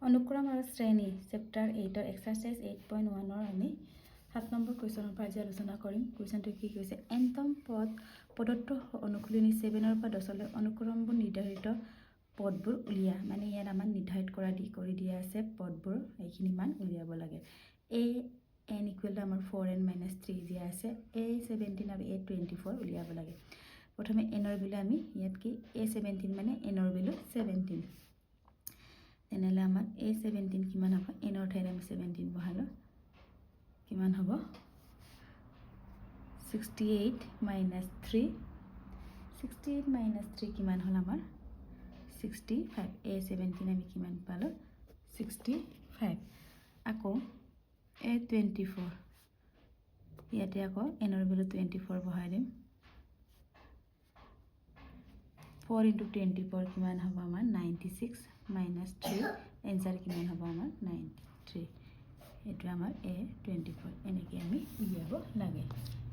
অনুক্ৰম আৰু শ্ৰেণী chapter 8 exercise 8.1 আমি 7 নম্বৰ কুৱেশ্যনৰ পৰা আজি আলোচনা কৰিম। কুৱেশ্যনটো কি কৈছে, এনতম পদ প্ৰদত্ত অনুকূলনী 7 পৰা 10 লৈ অনুক্ৰমবোৰ নিৰ্ধাৰিত পদবোৰ উলিয়া। মানে ইয়াত আমাৰ নিৰ্ধাৰিত কৰি দিয়া আছে পদবোৰ, এইখিনি মান উলিয়াব লাগে। n ইকুৱেল টু আমাৰ 4n - 3 দিয়া আছে, a17 আৰু a24 উলিয়াব লাগে। প্ৰথমে nৰ বিলে আমি ইয়াত কি a17 মানে nৰ বিলে 17, তেনেহ'লে আমাৰ a17 কিমান হ'ব, nৰ ঠাইত আমি 17 বহালো, কিমান হ'ব 68 - 3, 68 - 3 কিমান হ'ল আমাৰ 65, a17 আমি কিমান পালোঁ 65। আকৌ a24, ইয়াতে আকৌ nৰ বিলে 24 বহাই দিম, 4 × 24 কিমান হ'ব আমাৰ 96 - 3, এনসাৰ কিমান হ'ব আমাৰ 93। এইটো আমাৰ a24, এনেকৈ আমি উলিয়াব লাগে।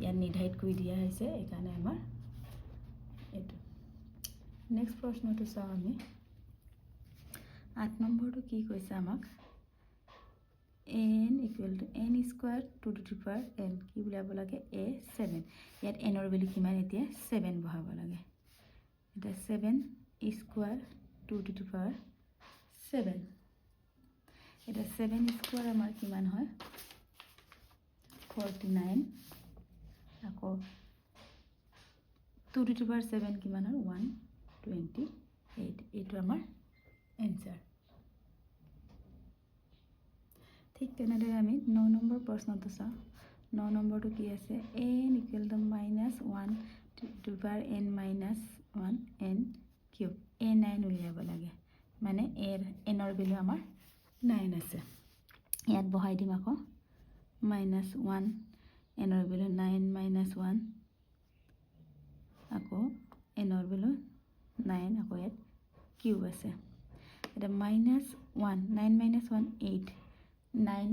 ইয়াত নিৰ্ধাৰিত কৰি দিয়া হৈছে, এইকাৰণে আমাৰ এইটো। নেক্সট প্ৰশ্নটো চাওঁ আমি। 8 নম্বৰটো কি কৈছে আমাক, n equal to n square two to the power n কি উলিয়াব লাগে a7। ইয়াত nৰ ভেলু কিমান, এতিয়া 7 বহাব লাগে। এটা 7 square two to the power 7, এটা 7 স্কুৱাৰ আমাৰ কিমান হয় 49, আকৌ 2 টু দি পাৱাৰ 7 কিমান হয় 128, এইটো আমাৰ এনসাৰ। ঠিক তেনেদৰে আমি 9 নম্বৰ প্ৰশ্নটো চাওঁ। 9 নম্বৰটো কি আছে, n equal two -1 two the power n - 1 n cube, a9 উলিয়াব লাগে। মানে nৰ ভেলু আমাৰ 9 আছে, ইয়াত বহাই দিম আকৌ -1, nৰ ভেলু 9 - 1, আকৌ nৰ ভেলু 9, আকৌ ইয়াত কিউব আছে। এটা -1, 9 - 1 8, 9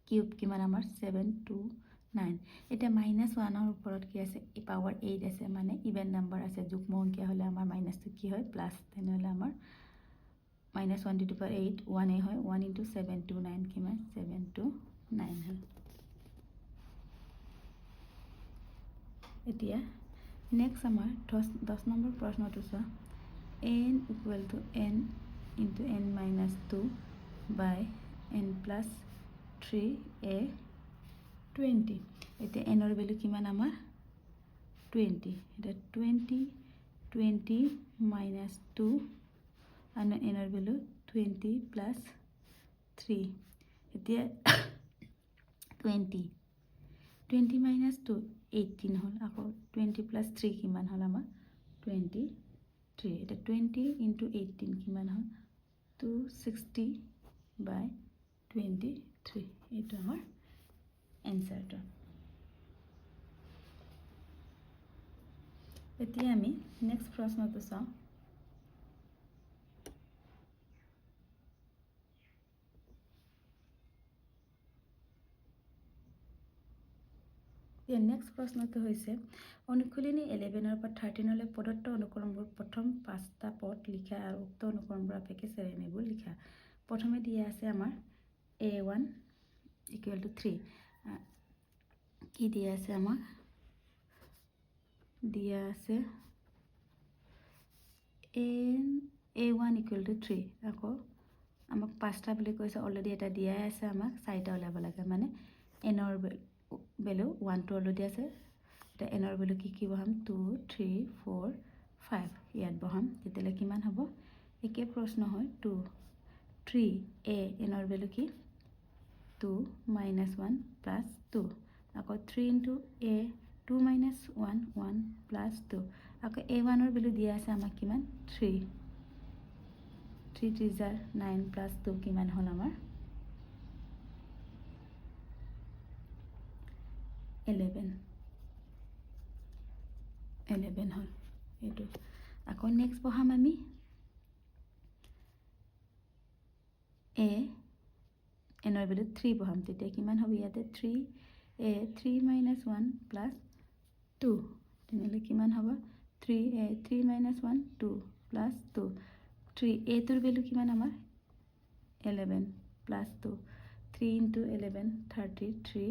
কিউব কিমান আমাৰ 729। এতিয়া -1ৰ ওপৰত কি আছে, পাৱাৰ 8 আছে, মানে ইভেন নাম্বাৰ আছে, যুগ্ম সংখ্যা হ'লে আমাৰ মাইনাছটো কি হয় প্লাছ, তেনেহ'লে আমাৰ -1 টু দি পাৱাৰ 8 1 হয়, 1 × 729 কিমান 729 হয়। এতিয়া নেক্সট আমাৰ 10 নম্বৰ প্ৰশ্নটো চোৱা, n equal to n × n - 2 by n + 3 a20। এতিয়া nৰ ভেলু কিমান আমাৰ 20, এতিয়া 20 - 2 আৰু nৰ ভেলু 20 + 3, এতিয়া 20 - 2 18 হ'ল, আকৌ 20 + 3 কিমান হ'ল আমাৰ 23, এতিয়া 20 × 18 কিমান হ'ল 260/23, এইটো আমাৰ এনসাৰটো। এতিয়া আমি নেক্সট প্ৰশ্নটো চাওঁ। নেক্সট প্ৰশ্নটো হৈছে, অনুকূলনী 11 পৰা 13 লৈ প্ৰদত্ত অনুক্ৰমবোৰ প্ৰথম 5টা পদ লিখা আৰু উক্ত অনুক্ৰমবোৰ আপেক্ষে শ্ৰেণীবোৰ লিখা। প্ৰথমে দিয়া আছে আমাৰ a1 = 3, কি দিয়া আছে আমাক, দিয়া আছে a1 = 3, আকৌ আমাক 5টা বুলি কৈছে, অলৰেডি এটা দিয়াই আছে, আমাক 4টা ওলাব লাগে, মানে nৰ ভেলু 1 টো অলৰেডি আছে। এতিয়া nৰ ভেলু কি বহাম 2 3 4 5, ইয়াত বহাম, তেতিয়াহ'লে কিমান হ'ব, একে প্ৰশ্ন হয় 2 3 nৰ ভেলু কি 2 - 1 + 2, আকৌ 3 × a 2 - 1 1 + 2, আকৌ a1ৰ ভেলু দিয়া আছে আমাক কিমান 3 3 × 3 = 9 + 2 কিমান হ'ল আমাৰ 11 হ'ল এইটো। আকৌ নেক্সট বহাম আমি nৰ ভেলু 3 বহাম, তেতিয়া কিমান হ'ব ইয়াতে 3 3 - 1 + 2, তেনেহ'লে কিমান হ'ব 3 3 - 1 2 + 2, 3 টোৰ ভেলু কিমান আমাৰ 11 প্লাছ 2 3 into 11 33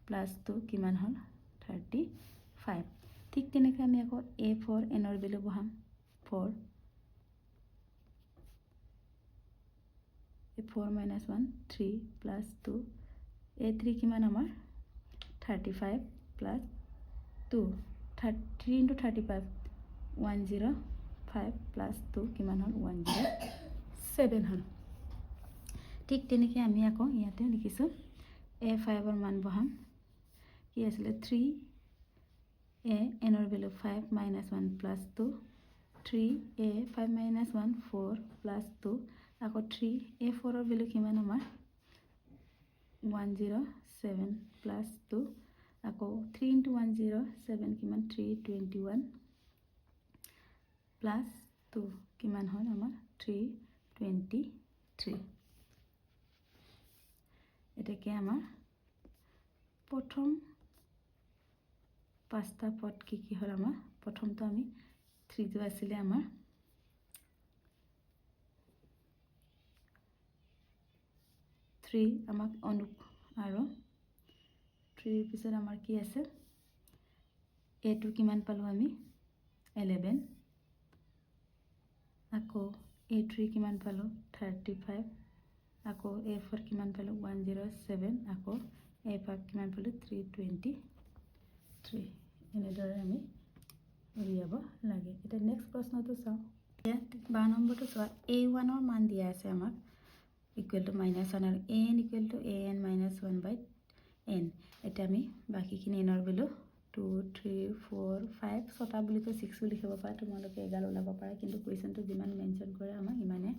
প্লাছ 2 কিমান হ'ল 35 ঠিক তেনেকৈ আমি আকৌ A4 এনৰ ভেলু বহাম 4 4 minus 1 3 plus 2 A3 কিমান আমাৰ 35 plus 2 3 into 35 105 plus 2 কিমান হ'ল 107 হ'ল ঠিক তেনেকৈ আমি আকৌ ইয়াতে লিখিছোঁ A5 ৰ মান বহাম কি আছিলে 3 A এনৰ value 5 minus 1 plus 2 3 A 5 minus 1 4 plus 2 আকৌ 3 A4 ৰ ভেলু কিমান আমাৰ 107 plus 2 আকৌ 3 into 107 কিমান 321 plus 2 কিমান হ'ল আমাৰ 323 এটাকে আমাৰ প্ৰথম পাঁচটা পদ কি হ'ল আমাৰ প্ৰথমটো আমি 3 টো আছিলে আমাৰ 3 আমাক অনু আৰু 3 ৰ পিছত আমাৰ কি আছে A2 কিমান পালো আমি 11 আকৌ A3 কিমান পালো 35 আকৌ A4 কিমান পালো 107 আকৌ A5 কিমান পালো 323 এনেদৰে আমি উলিয়াব লাগে এটা নেক্সট প্ৰশ্নটো চাওঁ ইয়াত 12 নম্বৰটো চোৱা A1 ৰ মান দিয়া আছে আমাক equal to minus 1 and n equal to an minus 1 by n এটা আমি বাকিখিনি n ৰ ভেলু 2 3 4 5 ছটা বুলি কয় 6 বুলি লিখিব পাৰা তোমালোকে 11 ওলাব পাৰা কিন্তু কোৱেশ্চনটো যিমান মেনশ্যন কৰে আমাক ইমানে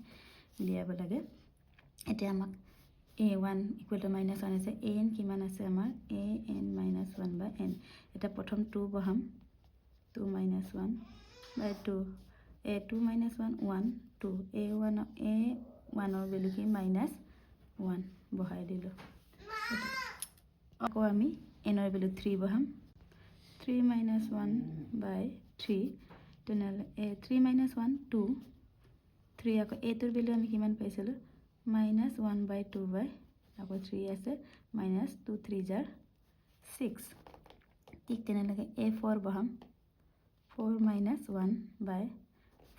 উলিয়াব লাগে এতিয়া আমাক a1 equal to minus 1 আছে an কিমান আছে আমাৰ an minus 1 by n এটা প্ৰথম 2 বহাম 2 minus 1 by 2 a2 minus 1 1 2 a1 ৰ ভেলু কি minus 1 বহাই দিলোঁ আকৌ আমি n ৰ ভেলু 3 বহাম 3 minus 1 by 3 তেনেহ'লে 3 minus 1 2 3 আকৌ a টোৰ ভেলু আমি কিমান পাইছিলোঁ minus 1 by 2 by আকৌ 3 আছে minus 2 3 জাৰ 6 ঠিক তেনেহ'লে a4 বহাম 4 minus 1 by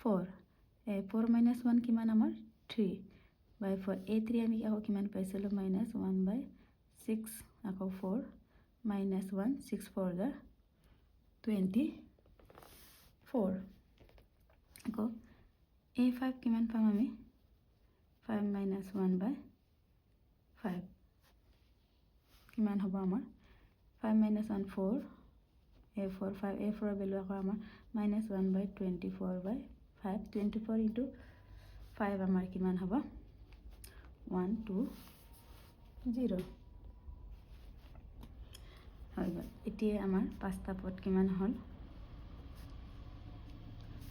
4 4 minus 1 কিমান আমাৰ 3 by 4 a3 আমি আকৌ কিমান পাইছিলোঁ minus 1 by 6 আকৌ 4 minus 1 6 4 jar 24 আকৌ a5 কিমান পাম আমি 5 minus 1 by 5 কিমান হ'ব আমাৰ 5 minus 1 4 a4 5 a4 ভেলু আকৌ আমাৰ minus 1 by 24 by 5 24 into 5 আমাৰ কিমান হ'ব 1 2 0 হৈ গ'ল এতিয়া আমাৰ পাঁচটা পদ কিমান হ'ল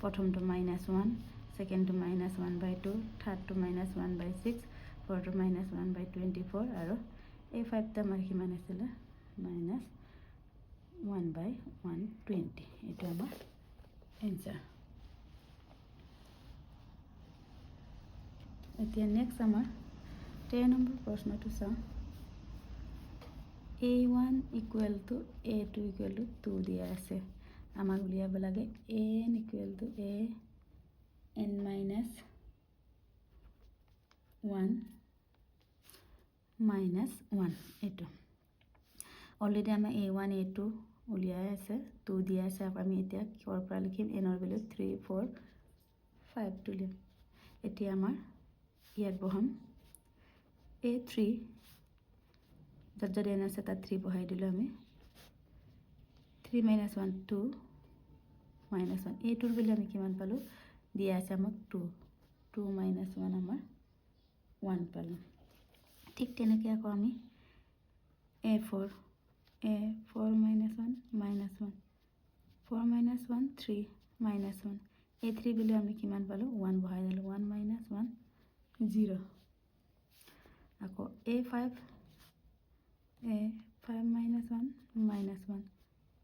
প্ৰথমটো -1 সেকেন্ডটো -1 by 2 থাৰ্ডটো -1 by 6 ফ'ৰটো -1 by 24 আৰু এই 5টা আমাৰ কিমান আছিলে -1 by 120 এইটো আমাৰ এনসাৰ এতিয়া নেক্সট আমাৰ 13 নম্বৰ প্ৰশ্নটো চাওঁ a1 equal to a2 equal to 2 দিয়া আছে আমাক উলিয়াব লাগে an equal to a n minus 1 minus 1 এইটো অলৰেডি আমাৰ a1 a2 উলিয়াই আছে 2 দিয়া আছে আকৌ আমি এতিয়া কিহৰ পৰা লিখিম n ৰ ভেলু 3 4 5 তুলিম এতিয়া আমাৰ ইয়াত বহাম a3 যাৰ n আছে তাত 3 বহাই দিলোঁ আমি 3 minus 1 2 minus 1 a2 ৰ ভেলু আমি কিমান পালোঁ দিয়া আছে আমাক 2 2 minus 1 আমাৰ 1 পালোঁ ঠিক তেনেকৈ আকৌ আমি a4 minus 1 minus 1 4 minus 1 3 minus 1 a3 value আমি কিমান পালোঁ 1 বহাই দিলোঁ 1 minus 1 0 আকৌ a5 minus 1 minus 1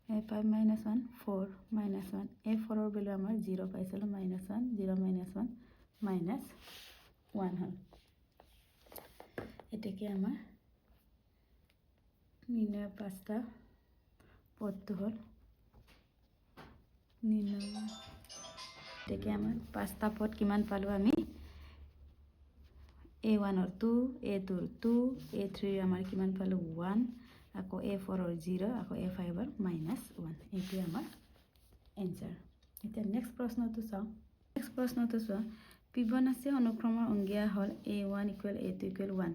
a5 minus 1 4 minus 1 a4 ৰ ভেলু আমাৰ 0 পাইছিলোঁ -1 0 minus 1 minus 1 হ'ল এটাকে আমার নির্ণয় পাঁচটা পদটো হল নির্ণয় এটাকে আমার পাঁচটা পদ কিমান পালো আমি A1 or 2 A2 2 A3 আমার কিমান পালো 1 আকৌ A4 or 0 আকৌ A5 or -1 এইটো আমাৰ এনসাৰ এতিয়া নেক্সট প্ৰশ্নটো চাও নেক্সট প্ৰশ্নটো চোৱা ফিবোনাচি অনুক্ৰমৰ অংগীয়া হল A1 = A2 = 1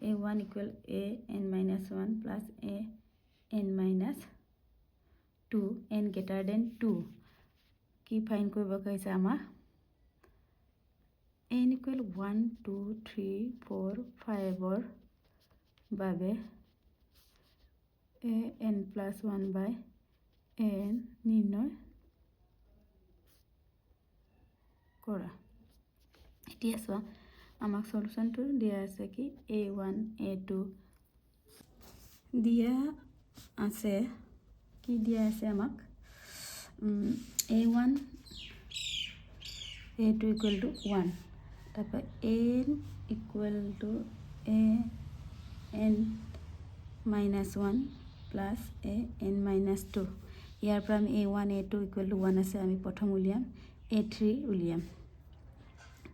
A1 = AN-1 plus AN-2 n greater than 2 কি ফাইন কৰিব কৈছে আমাৰ n = 1 2 3 4 5 or বাবে an+1/an নির্ণয় কৰা এতিয়া চোৱা আমাক সলিউশনটো দিয়া আছে কি A1 A2 দিয়া আছে কি দিয়া আছে আমাক A1 A2 = 1 তারপর n = an-1 plus an-2 ইয়াৰ পৰা আমি A1 A2 = 1 আছে আমি প্ৰথম উলিয়াম A3 উলিয়াম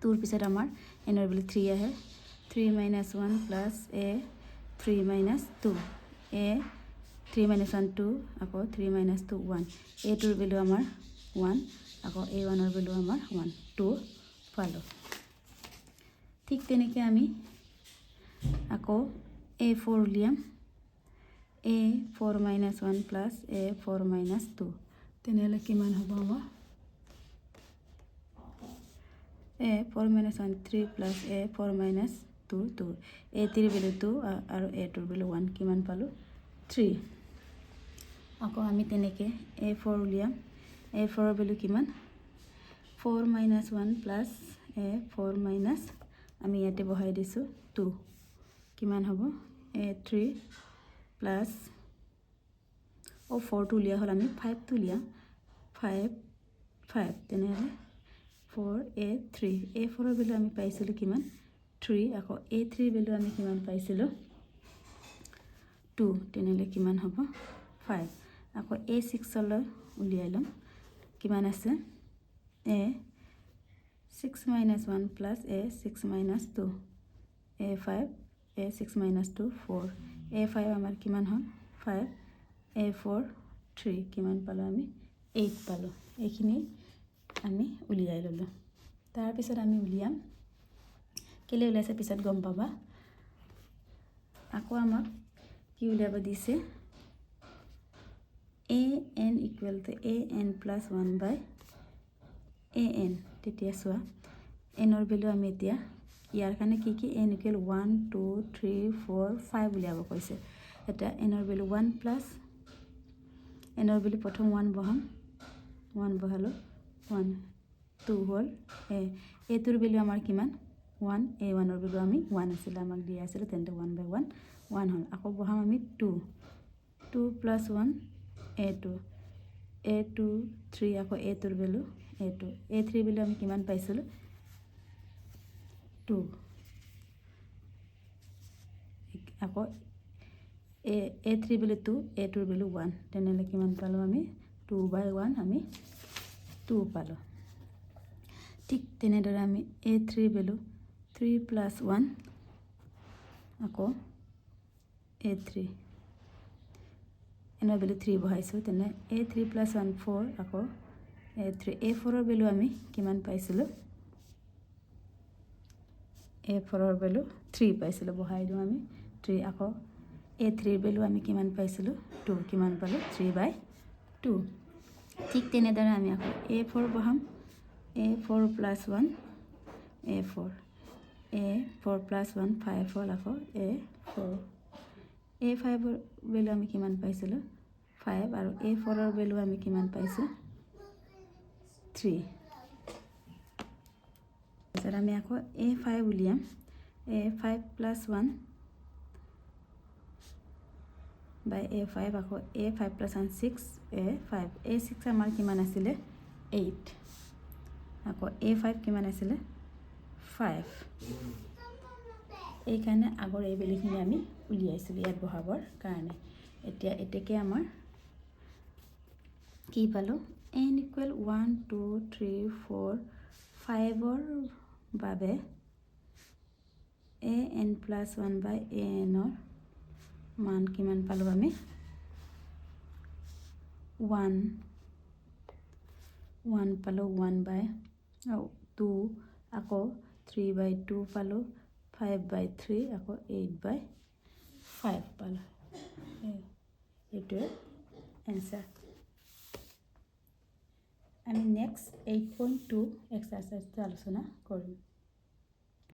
তোৰ পিছত আমাৰ n এর ভ্যালু 3 আহে 3 - 1 plus A3 - 2 A3 - 1 2 আকৌ 3 - 2 1 A2 এর ভ্যালু আমার 1 আকৌ A1 এর ভ্যালু আমার 1 2 পালো ঠিক তেনেকে আমি আকৌ A4 উলিয়াম A4 - 1 plus A4 - 2 তেনেহলে কিমান হ'ব আমাৰ A4 - 1 3 plus A4 - 2 2 A3 value 2 আৰু A2 ভ্যালু 1 কিমান পালো 3 আকৌ আমি তেনেকে A4 উলিয়াম A4 এর ভ্যালু কিমান 4 - 1 plus A4 আমি ইয়াতে বহাই দিছো 2 কিমান হ'ব A3 plus 4 টো উলিয়া হল আমি 5 টো উলিয়া 5 5 তেনেহলে 4 A3 A4 এর ভ্যালু আমি পাইছিলো কিমান 3 আকৌ A3 ভ্যালু আমি কিমান পাইছিলো 2 তেনেহলে কিমান হ'ব 5 আকৌ A6 লৈ উলিয়াই লম কিমান আছে A6 - 1 plus A6 - 2 A5 A6 - 2 4 A5 আমাৰ কিমান হল 5 A4 3 কিমান পালো আমি 8 পালো এইখিনি আমি উলিয়াই ললো তাৰ পিছত আমি উলিয়াম কেলে উলাইছে পিছত গম পাবা আকৌ আমাক কি উলিয়াব দিছে an = an+1/an তেতিয়া চোৱা n এৰ ভ্যালু আমি এতিয়া ইয়াৰ কাৰণে কি কি n = 1 2 3 4 5 উলিয়াব কৈছে এটা n এর ভ্যালু 1 plus n এর ভ্যালু প্রথম 1 বহাম 1 বহালো 1 2 হল a তোৰ ভ্যালু আমাৰ কিমান 1 a1 এর ভ্যালু আমি 1 আছিল আমাক দিয়া আছিল তেন্তে 1/1 1 হল আকৌ বহাম আমি 2 2 plus 1 a2 3 আকৌ a তোৰ ভ্যালু a2 a3 ভ্যালু আমি কিমান পাইছিল 2 আকৌ A3 ভ্যালু 2 A2 ভ্যালু 1 তেনেহলে কিমান পালো আমি 2/1 আমি 2 পালো ঠিক তেনেদৰে আমি A3 ভ্যালু 3 plus 1 আকৌ A3 এনৰ ভ্যালু 3 বহাইছো তেনে A3 plus 1 4 আকৌ A3 A4 এর ভ্যালু আমি কিমান পাইছিলো A4 এর ভ্যালু 3 পাইছিলো বহাই দিও আমি 3 আকৌ A3 এর ভ্যালু আমি কিমান পাইছিলো 2 কিমান পালো 3/2 ঠিক তেনেদৰে আমি আকৌ A4 বহাম A4 plus 1 A4 A4 plus 1 5 হল আকৌ A4 A5 এর ভ্যালু আমি কিমান পাইছিলো 5 আৰু A4 এর ভ্যালু আমি কিমান পাইছো 3 এর আমি আকৌ A5 উলিয়াম A5 plus 1 by A5 আকৌ A5 plus 1 6 A5 A6 আমাৰ কিমান আছিলে 8 আকৌ A5 কিমান আছিলে 5 এইকাৰণে আগৰ এই ভেলুখিনি আমি উলিয়াইছিলোঁ ইয়াত বহাবৰ কাৰণে এতিয়া এতেকে আমাৰ কি পালোঁ n ইকুৱেল 1 2 3 4 5ৰ বাবে an প্লাছ 1 বাই anৰ মান কিমান পালোঁ আমি 1 পালোঁ 1 বাই 2 আকৌ 3 বাই 2 পালোঁ 5 বাই 3 আকৌ 8 বাই 5 পালোঁ এইটোৱে এনসাৰ আমি নেক্সট 8.2 এক্সাৰসাইজটো আলোচনা কৰিম